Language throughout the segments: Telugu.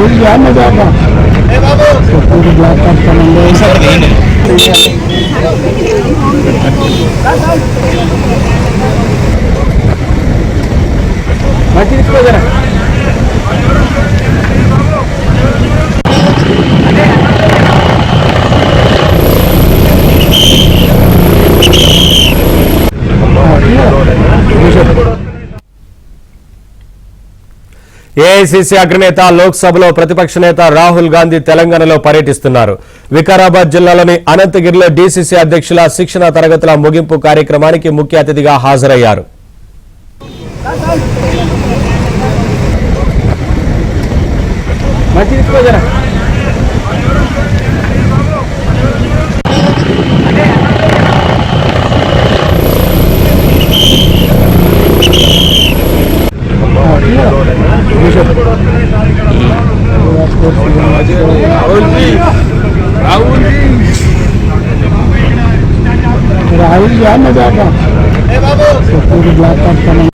राहुल क्या मजा आता पूरी ब्लैक कार्ड ఏఐసీసీ అగ్రనేత లోక్సభలో ప్రతిపక్ష నేత రాహుల్ గాంధీ తెలంగాణలో పర్యటిస్తున్నారు. వికారాబాద్ జిల్లాలోని అనంతగిరిలో డీసీసీ అధ్యక్షుల శిక్షణ తరగతుల ముగింపు కార్యక్రమానికి ముఖ్య అతిథిగా హాజరయ్యారు. राहुल क्या मजा आता पूरी ब्लैक कार्ड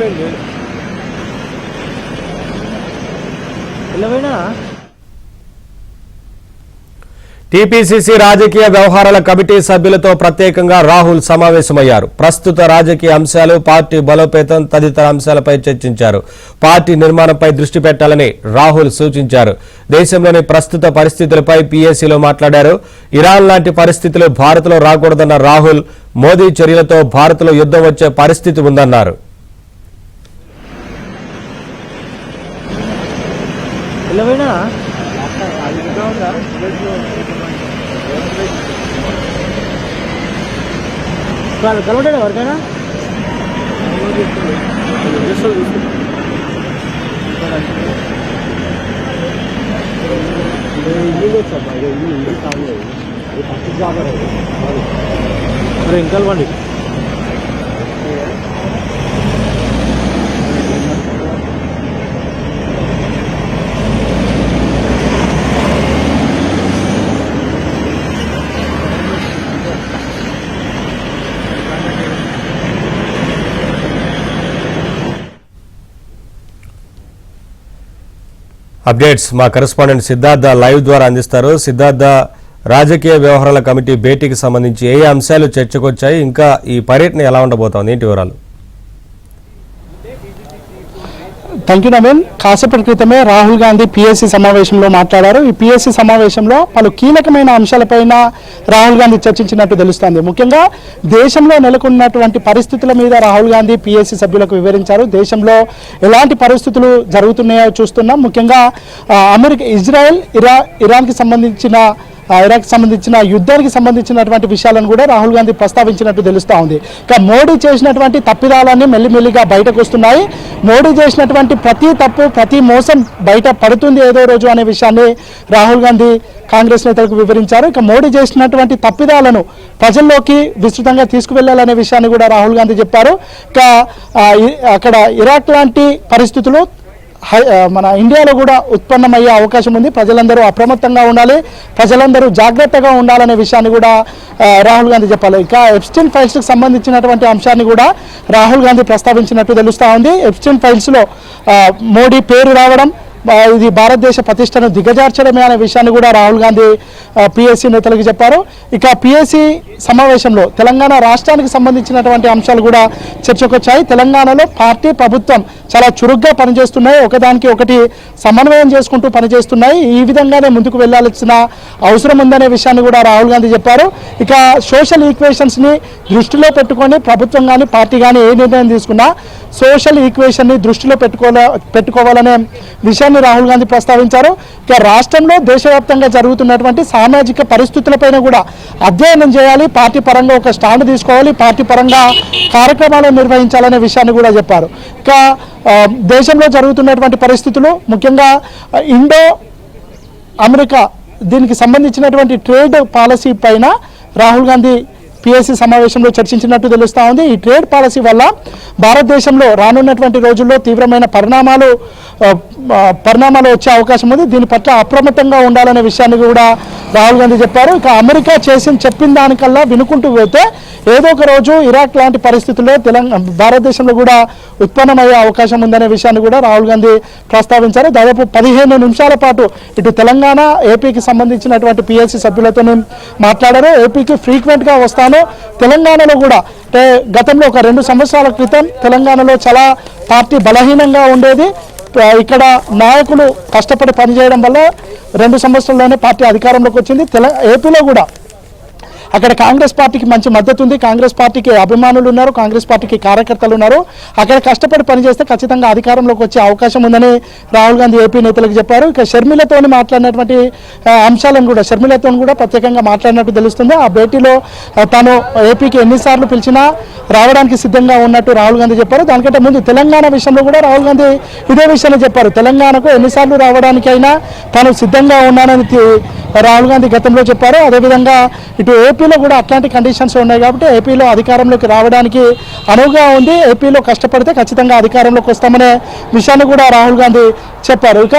టీపీసీసీ రాజకీయ వ్యవహారాల కమిటీ సభ్యులతో ప్రత్యేకంగా రాహుల్ సమావేశమయ్యారు. ప్రస్తుత రాజకీయ అంశాలు, పార్టీ బలోపేతం తదితర అంశాలపై చర్చించారు. పార్టీ నిర్మాణంపై దృష్టి పెట్టాలని రాహుల్ సూచించారు. దేశంలోని ప్రస్తుత పరిస్థితులపై పీఏసీలో మాట్లాడారు. ఇరాన్ లాంటి పరిస్థితులు భారత్లో రాకూడదన్న రాహుల్, మోదీ చర్యలతో భారత్లో యుద్ధం వచ్చే పరిస్థితి ఉందన్నారు. కలవడా ఎవరికైనా ఇంకా కలవండి. అప్డేట్స్ మా కరెస్పాండెంట్ సిద్ధార్థ లైవ్ ద్వారా అందిస్తారు. సిద్ధార్థ, రాజకీయ వ్యవహారాల కమిటీ భేటీకి సంబంధించి ఏ అంశాలు చర్చకొచ్చాయి, ఇంకా ఈ పర్యటన ఎలా ఉండబోతోంది, ఏంటి వివరాలు? Thank you Naveen. కాసేపటి క్రితమే రాహుల్ గాంధీ పీఎస్సీ సమావేశంలో మాట్లాడారు. ఈ పీఎస్సీ సమావేశంలో పలు కీలకమైన అంశాలపైన రాహుల్ గాంధీ చర్చించినట్టు తెలుస్తోంది. ముఖ్యంగా దేశంలో నెలకొన్నటువంటి పరిస్థితుల మీద రాహుల్ గాంధీ పీఎస్సీ సభ్యులకు వివరించారు. దేశంలో ఎలాంటి పరిస్థితులు జరుగుతున్నాయో చూస్తున్నాం. ముఖ్యంగా అమెరికా, ఇజ్రాయెల్, ఇరాన్కి సంబంధించిన యుద్ధానికి సంబంధించినటువంటి విషయాలను కూడా రాహుల్ గాంధీ ప్రస్తావించినట్టు తెలుస్తూ ఉంది. ఇక మోడీ చేసినటువంటి తప్పిదాలన్నీ మెల్లిమెల్లిగా బయటకు వస్తున్నాయి. మోడీ చేసినటువంటి ప్రతి తప్పు, ప్రతి మోసం బయట పడుతుంది ఏదో రోజు అనే విషయాన్ని రాహుల్ గాంధీ కాంగ్రెస్ నేతలకు వివరించారు. ఇక మోడీ చేసినటువంటి తప్పిదాలను ప్రజల్లోకి విస్తృతంగా తీసుకువెళ్లాలనే విషయాన్ని కూడా రాహుల్ గాంధీ చెప్పారు. ఇక అక్కడ ఇరాక్ లాంటి పరిస్థితులు మన ఇండియాలో కూడా ఉత్పన్నమయ్యే అవకాశం ఉంది. ప్రజలందరూ అప్రమత్తంగా ఉండాలి, ప్రజలందరూ జాగ్రత్తగా ఉండాలనే విషయాన్ని కూడా రాహుల్ గాంధీ చెప్పాలి. ఇక ఎప్స్టీన్ ఫైల్స్కి సంబంధించినటువంటి అంశాన్ని కూడా రాహుల్ గాంధీ ప్రస్తావించినట్టు తెలుస్తూ ఉంది. ఎప్స్టీన్ ఫైల్స్లో మోడీ పేరు రావడం, ఇది భారతదేశ ప్రతిష్టను దిగజార్చడమే అనే విషయాన్ని కూడా రాహుల్ గాంధీ పీఎస్సీ నేతలకు చెప్పారు. ఇక పీఎస్సీ సమావేశంలో తెలంగాణ రాష్ట్రానికి సంబంధించినటువంటి అంశాలు కూడా చర్చకొచ్చాయి. తెలంగాణలో పార్టీ, ప్రభుత్వం చాలా చురుగ్గా పనిచేస్తున్నాయి, ఒకదానికి ఒకటి సమన్వయం చేసుకుంటూ పనిచేస్తున్నాయి. ఈ విధంగానే ముందుకు వెళ్లాల్సిన అవసరం ఉందనే విషయాన్ని కూడా రాహుల్ గాంధీ చెప్పారు. ఇక సోషల్ ఈక్వేషన్స్ని దృష్టిలో పెట్టుకొని ప్రభుత్వం కానీ పార్టీ కానీ ఏ నిర్ణయం తీసుకున్నా సోషల్ ఈక్వేషన్ని దృష్టిలో పెట్టుకోవాలనే విషయాన్ని రాహుల్ గాంధీ ప్రస్తావించారు. ఇక రాష్ట్రంలో దేశవ్యాప్తంగా జరుగుతున్నటువంటి సామాజిక పరిస్థితులపైన కూడా అధ్యయనం చేయాలి, పార్టీ పరంగా ఒక స్టాండ్ తీసుకోవాలి, పార్టీ పరంగా కార్యక్రమాలను నిర్వహించాలనే విషయాన్ని కూడా చెప్పారు. ఇక దేశంలో జరుగుతున్నటువంటి పరిస్థితులు, ముఖ్యంగా ఇండో అమెరికా దీనికి సంబంధించినటువంటి ట్రేడ్ పాలసీ పైన రాహుల్ గాంధీ పిఎస్సి సమావేశంలో చర్చించినట్టు తెలుస్తూ ఉంది. ఈ ట్రేడ్ పాలసీ వల్ల భారతదేశంలో రానున్నటువంటి రోజుల్లో తీవ్రమైన పరిణామాలు వచ్చే అవకాశం ఉంది. దీని పట్ల అప్రమత్తంగా ఉండాలనే విషయాన్ని కూడా రాహుల్ గాంధీ చెప్పారు. ఇక అమెరికా చెప్పిన దానికల్లా వినుకుంటూ పోతే ఏదో ఒక రోజు ఇరాక్ లాంటి పరిస్థితుల్లో భారతదేశంలో కూడా ఉత్పన్నమయ్యే అవకాశం ఉందనే విషయాన్ని కూడా రాహుల్ గాంధీ ప్రస్తావించారు. దాదాపు 15 నిమిషాల పాటు ఇటు తెలంగాణ, ఏపీకి సంబంధించినటువంటి పిఎస్సి సభ్యులతో మాట్లాడారు. ఏపీకి ఫ్రీక్వెంట్గా వస్తాను, తెలంగాణలో కూడా అంటే గతంలో ఒక 2 సంవత్సరాల క్రితం తెలంగాణలో చాలా పార్టీ బలహీనంగా ఉండేది. ఇక్కడ నాయకులు కష్టపడి పనిచేయడం వల్ల 2 సంవత్సరాల్లోనే పార్టీ అధికారంలోకి వచ్చింది. ఏపీలో కూడా అక్కడ కాంగ్రెస్ పార్టీకి మంచి మద్దతు ఉంది, కాంగ్రెస్ పార్టీకి అభిమానులు ఉన్నారు, కాంగ్రెస్ పార్టీకి కార్యకర్తలు ఉన్నారు. అక్కడ కష్టపడి పనిచేస్తే ఖచ్చితంగా అధికారంలోకి వచ్చే అవకాశం ఉందని రాహుల్ గాంధీ ఏపీ నేతలకు చెప్పారు. ఇక షర్మిలతో మాట్లాడినటువంటి అంశాలను కూడా షర్మిలతో కూడా ప్రత్యేకంగా మాట్లాడినట్టు తెలుస్తుంది. ఆ భేటీలో తాను ఏపీకి ఎన్నిసార్లు పిలిచినా రావడానికి సిద్ధంగా ఉన్నట్టు రాహుల్ గాంధీ చెప్పారు. దానికంటే ముందు తెలంగాణ విషయంలో కూడా రాహుల్ గాంధీ ఇదే విషయాన్ని చెప్పారు. తెలంగాణకు ఎన్నిసార్లు రావడానికైనా తాను సిద్ధంగా ఉన్నానని రాహుల్ గాంధీ గతంలో చెప్పారు. అదేవిధంగా ఇటు ఏపీలో కూడా అట్లాంటి కండిషన్స్ ఉన్నాయి కాబట్టి ఏపీలో అధికారంలోకి రావడానికి అనువుగా ఉంది. ఏపీలో కష్టపడితే ఖచ్చితంగా అధికారంలోకి వస్తామనే విషయాన్ని కూడా రాహుల్ గాంధీ చెప్పారు. ఇక